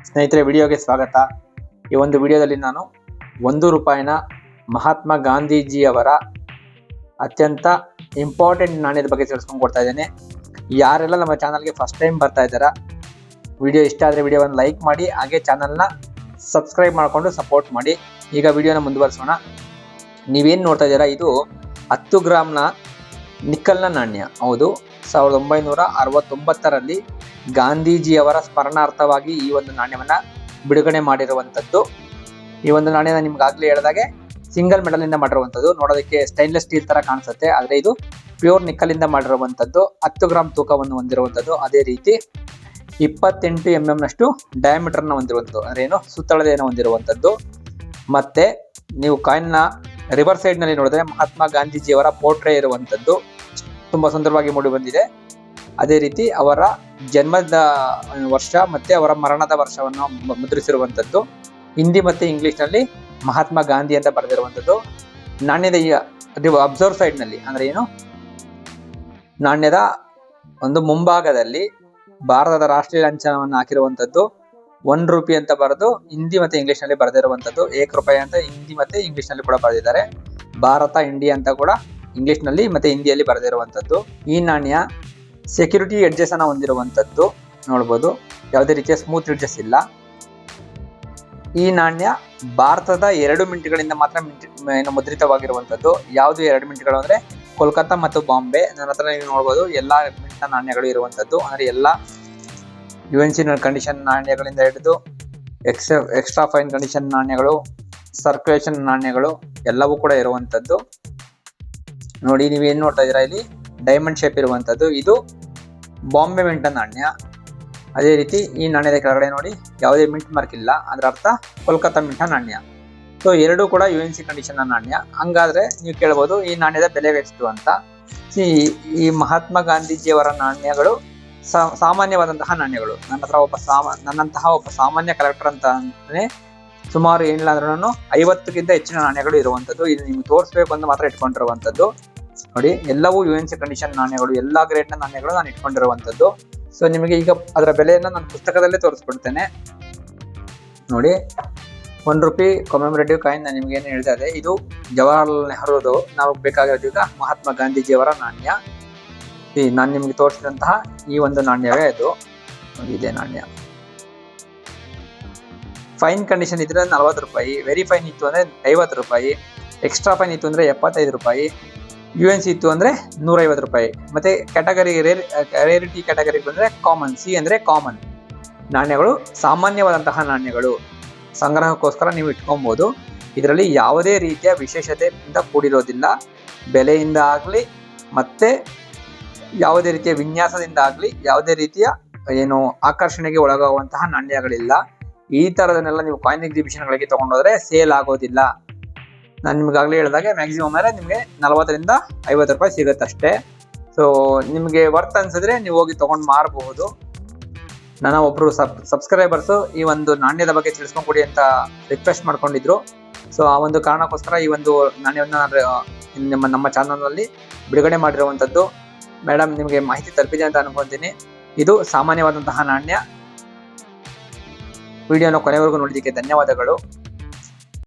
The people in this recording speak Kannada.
ಸ್ನೇಹಿತರೆ, ವಿಡಿಯೋಗೆ ಸ್ವಾಗತ. ಈ ಒಂದು ವಿಡಿಯೋದಲ್ಲಿ ನಾನು 1 ರೂಪಾಯಿನ ಮಹಾತ್ಮ ಗಾಂಧೀಜಿಯವರ ಅತ್ಯಂತ ಇಂಪಾರ್ಟೆಂಟ್ ನಾಣ್ಯದ ಬಗ್ಗೆ ತಿಳಿಸ್ಕೊಂಡು ಕೊಡ್ತಾ ಇದ್ದೇನೆ. ಯಾರೆಲ್ಲ ನಮ್ಮ ಚಾನಲ್ಗೆ ಫಸ್ಟ್ ಟೈಮ್ ಬರ್ತಾ ಇದ್ದಾರಾ, ವಿಡಿಯೋ ಇಷ್ಟ ಆದರೆ ವಿಡಿಯೋವನ್ನು ಲೈಕ್ ಮಾಡಿ, ಹಾಗೆ ಚಾನಲ್ನ ಸಬ್ಸ್ಕ್ರೈಬ್ ಮಾಡಿಕೊಂಡು ಸಪೋರ್ಟ್ ಮಾಡಿ. ಈಗ ವಿಡಿಯೋನ ಮುಂದುವರಿಸೋಣ. ನೀವೇನು ನೋಡ್ತಾ ಇದ್ದೀರಾ, ಇದು 10 ಗ್ರಾಮ್ನ ನಿಕ್ಕಲ್ನ ನಾಣ್ಯ. ಹೌದು, 1969ರಲ್ಲಿ ಗಾಂಧೀಜಿಯವರ ಸ್ಮರಣಾರ್ಥವಾಗಿ ಈ ಒಂದು ನಾಣ್ಯವನ್ನು ಬಿಡುಗಡೆ ಮಾಡಿರುವಂಥದ್ದು. ಈ ಒಂದು ನಾಣ್ಯನ ನಿಮ್ಗಾಗಲೇ ಹೇಳಿದಾಗೆ ಸಿಂಗಲ್ ಮೆಟಲಿಂದ ಮಾಡಿರುವಂಥದ್ದು. ನೋಡೋದಕ್ಕೆ ಸ್ಟೈನ್ಲೆಸ್ ಸ್ಟೀಲ್ ಥರ ಕಾಣಿಸುತ್ತೆ, ಆದರೆ ಇದು ಪ್ಯೂರ್ ನಿಕ್ಕಲಿಂದ ಮಾಡಿರುವಂಥದ್ದು. 10 ಗ್ರಾಮ್ ತೂಕವನ್ನು ಹೊಂದಿರುವಂಥದ್ದು. ಅದೇ ರೀತಿ 28 mm ನಷ್ಟು ಡಯಾಮೀಟರ್ನ ಹೊಂದಿರುವಂಥದ್ದು, ಅಂದರೆ ಏನು ಸುತ್ತಳತೆಯನ್ನು ಹೊಂದಿರುವಂಥದ್ದು. ಮತ್ತೆ ನೀವು ಕಾಯಿನ್ನ ರಿವರ್ಸ್ ಸೈಡ್ನಲ್ಲಿ ನೋಡಿದ್ರೆ ಮಹಾತ್ಮ ಗಾಂಧೀಜಿಯವರ ಪೋರ್ಟ್ರೇ ಇರುವಂಥದ್ದು ತುಂಬ ಸುಂದರವಾಗಿ ಮೂಡಿ ಬಂದಿದೆ. ಅದೇ ರೀತಿ ಅವರ ಜನ್ಮದ ವರ್ಷ ಮತ್ತೆ ಅವರ ಮರಣದ ವರ್ಷವನ್ನು ಮುದ್ರಿಸಿರುವಂಥದ್ದು. ಹಿಂದಿ ಮತ್ತೆ ಇಂಗ್ಲಿಷ್ನಲ್ಲಿ ಮಹಾತ್ಮ ಗಾಂಧಿ ಅಂತ ಬರೆದಿರುವಂಥದ್ದು. ನಾಣ್ಯದ ಅಬ್ಸರ್ವ್ ಸೈಡ್ನಲ್ಲಿ ಅಂದರೆ ಏನು, ನಾಣ್ಯದ ಒಂದು ಮುಂಭಾಗದಲ್ಲಿ ಭಾರತದ ರಾಷ್ಟ್ರೀಯ ಲಾಂಛನವನ್ನು ಹಾಕಿರುವಂಥದ್ದು. 1 ರೂಪಿ ಅಂತ ಬರೆದು ಹಿಂದಿ ಮತ್ತೆ ಇಂಗ್ಲಿಷ್ನಲ್ಲಿ ಬರೆದಿರುವಂಥದ್ದು. 1 ರೂಪಾಯಿ ಅಂತ ಹಿಂದಿ ಮತ್ತೆ ಇಂಗ್ಲಿಷ್ನಲ್ಲಿ ಕೂಡ ಬರೆದಿದ್ದಾರೆ. ಭಾರತ ಇಂಡಿಯಾ ಅಂತ ಕೂಡ ಇಂಗ್ಲಿಷ್ನಲ್ಲಿ ಮತ್ತೆ ಹಿಂದಿಯಲ್ಲಿ ಬರೆದಿರುವಂಥದ್ದು. ಈ ನಾಣ್ಯ ಸೆಕ್ಯೂರಿಟಿ ಎಡ್ಜಸ್ ಅನ್ನು ಹೊಂದಿರುವಂಥದ್ದು. ನೋಡ್ಬೋದು, ಯಾವುದೇ ರೀತಿಯ ಸ್ಮೂತ್ ಎಡ್ಜಸ್ ಇಲ್ಲ. ಈ ನಾಣ್ಯ ಭಾರತದ 2 ಮಿಂಟ್ಗಳಿಂದ ಮಾತ್ರ ಮುದ್ರಿತವಾಗಿರುವಂಥದ್ದು. ಯಾವುದು 2 ಮಿಂಟ್ಗಳು ಅಂದರೆ ಕೋಲ್ಕತ್ತಾ ಮತ್ತು ಬಾಂಬೆ. ನನ್ನ ಹತ್ರ ನೀವು ನೋಡ್ಬೋದು ಎಲ್ಲ ಮಿಂಟ್ನ ನಾಣ್ಯಗಳು ಇರುವಂಥದ್ದು. ಅಂದರೆ ಎಲ್ಲ UNC ಕಂಡೀಷನ್ ನಾಣ್ಯಗಳಿಂದ ಹಿಡಿದು ಎಕ್ಸ್ಟ್ರಾ ಫೈನ್ ಕಂಡೀಷನ್ ನಾಣ್ಯಗಳು, ಸರ್ಕ್ಯುಲೇಷನ್ ನಾಣ್ಯಗಳು ಎಲ್ಲವೂ ಕೂಡ ಇರುವಂಥದ್ದು. ನೋಡಿ, ನೀವೇನು ನೋಡ್ತಾ ಇದ್ದೀರಾ, ಇಲ್ಲಿ ಡೈಮಂಡ್ ಶೇಪ್ ಇರುವಂಥದ್ದು. ಇದು ಬಾಂಬೆ ಮಿಂಟ್ ನಾಣ್ಯ. ಅದೇ ರೀತಿ ಈ ನಾಣ್ಯದ ಕೆಳಗಡೆ ನೋಡಿ ಯಾವುದೇ ಮಿಂಟ್ ಮಾರ್ಕ್ ಇಲ್ಲ, ಅದರ ಅರ್ಥ ಕೋಲ್ಕತ್ತಾ ಮಿಂಟ್ ನಾಣ್ಯ. ಸೊ ಎರಡೂ ಕೂಡ UNC ಕಂಡೀಷನ್ ನಾಣ್ಯ. ಹಂಗಾದ್ರೆ ನೀವು ಕೇಳ್ಬೋದು, ಈ ನಾಣ್ಯದ ಬೆಲೆ ಎಷ್ಟು ಅಂತ. ಈ ಮಹಾತ್ಮ ಗಾಂಧೀಜಿಯವರ ನಾಣ್ಯಗಳು ಸಾಮಾನ್ಯವಾದಂತಹ ನಾಣ್ಯಗಳು. ನನ್ನಂತಹ ಒಬ್ಬ ಸಾಮಾನ್ಯ ಕಲೆಕ್ಟರ್ ಅಂತಾನೆ ಸುಮಾರು ಏನಿಲ್ಲ ಅಂದ್ರೂ 50ಕ್ಕಿಂತ ಹೆಚ್ಚಿನ ನಾಣ್ಯಗಳು ಇರುವಂಥದ್ದು. ಇದು ನಿಮ್ಗೆ ತೋರಿಸ್ಬೇಕು ಅಂತ ಮಾತ್ರ ಇಟ್ಕೊಂಡಿರುವಂಥದ್ದು. ನೋಡಿ, ಎಲ್ಲವೂ UNC ಕಂಡೀಷನ್ ನಾಣ್ಯಗಳು, ಎಲ್ಲ ಗ್ರೇಡ್ನ ನಾಣ್ಯಗಳು ನಾನು ಇಟ್ಕೊಂಡಿರುವಂಥದ್ದು. ಸೊ ನಿಮಗೆ ಈಗ ಅದರ ಬೆಲೆಯನ್ನು ನಾನು ಪುಸ್ತಕದಲ್ಲೇ ತೋರಿಸ್ಕೊಡ್ತೇನೆ. ನೋಡಿ, 1 ರೂಪಿ ಕಮೆಮೊರೇಟಿವ್ ಕಾಯಿನ್ ನಾನು ನಿಮ್ಗೆ ಏನು ಹೇಳ್ತಾ ಇದೆ, ಇದು ಜವಾಹರ್ಲಾಲ್ ನೆಹರುದು ನಾವು ಬೇಕಾಗಿರೋದು ಈಗ ಮಹಾತ್ಮ ಗಾಂಧೀಜಿಯವರ ನಾಣ್ಯ. ನಾನು ನಿಮ್ಗೆ ತೋರಿಸಿದಂತಹ ಈ ಒಂದು ನಾಣ್ಯವೇ ಅದು. ಇದೇ ನಾಣ್ಯ. ಫೈನ್ ಕಂಡೀಷನ್ ಇದ್ರೆ 40 ರೂಪಾಯಿ, ವೆರಿ ಫೈನ್ ಇತ್ತು ಅಂದರೆ 50 ರೂಪಾಯಿ, ಎಕ್ಸ್ಟ್ರಾ ಫೈನ್ ಇತ್ತು ಅಂದರೆ 75 ರೂಪಾಯಿ, UNC ಇತ್ತು ಅಂದರೆ 150 ರೂಪಾಯಿ. ಮತ್ತು ಕ್ಯಾಟಗರಿ ರೇರಿಟಿ ಕ್ಯಾಟಗರಿಗೆ ಬಂದರೆ ಕಾಮನ್, C ಅಂದರೆ ಕಾಮನ್ ನಾಣ್ಯಗಳು, ಸಾಮಾನ್ಯವಾದಂತಹ ನಾಣ್ಯಗಳು. ಸಂಗ್ರಹಕ್ಕೋಸ್ಕರ ನೀವು ಇಟ್ಕೊಬೋದು. ಇದರಲ್ಲಿ ಯಾವುದೇ ರೀತಿಯ ವಿಶೇಷತೆಯಿಂದ ಕೂಡಿರೋದಿಲ್ಲ. ಬೆಲೆಯಿಂದ ಆಗಲಿ ಮತ್ತು ಯಾವುದೇ ರೀತಿಯ ವಿನ್ಯಾಸದಿಂದ ಆಗಲಿ ಯಾವುದೇ ರೀತಿಯ ಏನು ಆಕರ್ಷಣೆಗೆ ಒಳಗಾಗುವಂತಹ ನಾಣ್ಯಗಳಿಲ್ಲ. ಈ ಥರದನ್ನೆಲ್ಲ ನೀವು ಕಾಯಿನ್ ಎಕ್ಸಿಬಿಷನ್ಗಳಿಗೆ ತೊಗೊಂಡೋದ್ರೆ ಸೇಲ್ ಆಗೋದಿಲ್ಲ. ನಾನು ನಿಮ್ಗಾಗಲೇ ಹೇಳಿದಾಗೆ ಮ್ಯಾಕ್ಸಿಮಮ್ ಅಂದರೆ ನಿಮಗೆ 40ರಿಂದ 50 ರೂಪಾಯಿ ಸಿಗುತ್ತಷ್ಟೇ. ಸೊ ನಿಮಗೆ ವರ್ತ್ ಅನ್ಸಿದ್ರೆ ನೀವು ಹೋಗಿ ತೊಗೊಂಡು ಮಾರಬಹುದು. ನನ್ನ ಒಬ್ಬರು ಸಬ್ಸ್ಕ್ರೈಬರ್ಸು ಈ ಒಂದು ನಾಣ್ಯದ ಬಗ್ಗೆ ತಿಳಿಸ್ಕೊಂಡು ಕೊಡಿ ಅಂತ ರಿಕ್ವೆಸ್ಟ್ ಮಾಡ್ಕೊಂಡಿದ್ರು. ಸೊ ಆ ಒಂದು ಕಾರಣಕ್ಕೋಸ್ಕರ ಈ ಒಂದು ನಾಣ್ಯವನ್ನು ನಮ್ಮ ಚಾನಲ್ನಲ್ಲಿ ಬಿಡುಗಡೆ ಮಾಡಿರುವಂಥದ್ದು. ಮೇಡಮ್, ನಿಮಗೆ ಮಾಹಿತಿ ತಲುಪಿದೆ ಅಂತ ಅನ್ಕೊತೀನಿ. ಇದು ಸಾಮಾನ್ಯವಾದಂತಹ ನಾಣ್ಯ. ವಿಡಿಯೋನ ಕೊನೆವರೆಗೂ ನೋಡಿದ್ದಕ್ಕೆ ಧನ್ಯವಾದಗಳು.